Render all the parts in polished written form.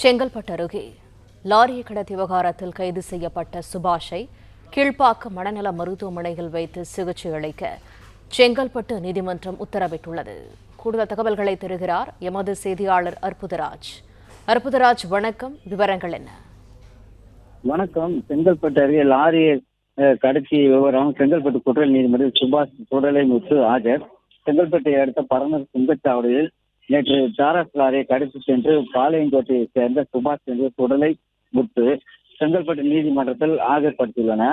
செங்கல்பட்டு அருகே லாரியை கடத்திய விவகாரத்தில் கைது செய்யப்பட்ட சுபாஷை கீழ்ப்பாக்கம் மனநல மருத்துவமனையில் வைத்து சிகிச்சை அளிக்க செங்கல்பட்டு நீதிமன்றம் உத்தரவிட்டுள்ளது. கூடுதல் தகவல்களை தருகிறார் எமது செய்தியாளர் அற்புதராஜ். அற்புதராஜ், வணக்கம். விவரங்கள் என்ன? வணக்கம். செங்கல்பட்டு அருகே லாரியை கடத்திய விவரம் செங்கல்பட்டு குற்றவியல் நீதிமன்ற சுபாஷ் சுடலைமுத்து ஆஜர். செங்கல்பட்டை அடுத்த பரநூர் சுங்கச்சாவடியில் நேற்று டாரஸ் லாரியை கடத்தி சென்று பாளையங்கோட்டையை சேர்ந்த சுபாஷ் என்ற சுடலை முத்து செங்கல்பட்டு நீதிமன்றத்தில் ஆஜர்படுத்தியுள்ளன.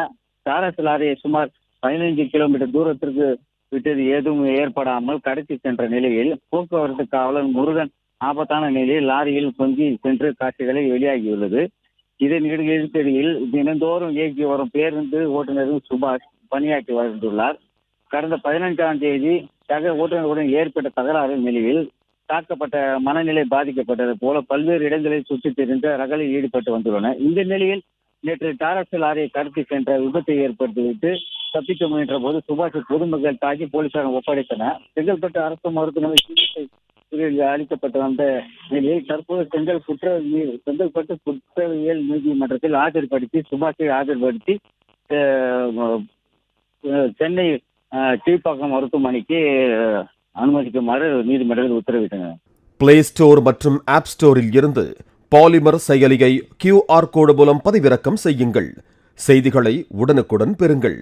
டாரஸ் லாரியை சுமார் 15 கிலோமீட்டர் தூரத்திற்கு விட்டது ஏதும் ஏற்படாமல் கடத்தி சென்ற நிலையில் போக்குவரத்து காவலர் முருகன் ஆபத்தான நிலையில் லாரியில் தொங்கி சென்று காட்சிகளை வெளியாகியுள்ளது. இதன் இடையில் தினந்தோறும் இயக்கி வரும் பேருந்து ஓட்டுநர் சுபாஷ் பணியாற்றி வந்துள்ளார். கடந்த 15ஆம் தேதி சக ஓட்டுநருடன் ஏற்பட்ட தகராறு நிலையில் தாக்கப்பட்ட மனநிலை பாதிக்கப்பட்டது போல பல்வேறு இடங்களில் சுற்றித் திரிந்த ரகளில் ஈடுபட்டு வந்துள்ளனர். இந்த நிலையில் நேற்று டாரஸ் லாரியை கடத்தி சென்ற விபத்தை ஏற்படுத்திவிட்டு தப்பிக்க முயன்ற போது சுபாஷை பொதுமக்கள் தாக்கி போலீசார் ஒப்படைத்தனர். செங்கல்பட்டு அரசு மருத்துவமனை சிகிச்சை பிரிவில் அளிக்கப்பட்ட வந்த நிலையில் தற்போது செங்கல்பட்டு குற்றவியல் நீதிமன்றத்தில் ஆஜர்படுத்தி சுபாஷை ஆஜர்படுத்தி சென்னை கீழ்ப்பாக்கம் மருத்துவமனைக்கு அனுமதிக்குமாறு நீதிமன்றத்தில் உத்தரவிட்டனர். பிளே ஸ்டோர் மற்றும் ஆப் ஸ்டோரில் இருந்து பாலிமர் செயலியை QR கோடு மூலம் பதிவிறக்கம் செய்யுங்கள். செய்திகளை உடனுக்குடன் பெறுங்கள்.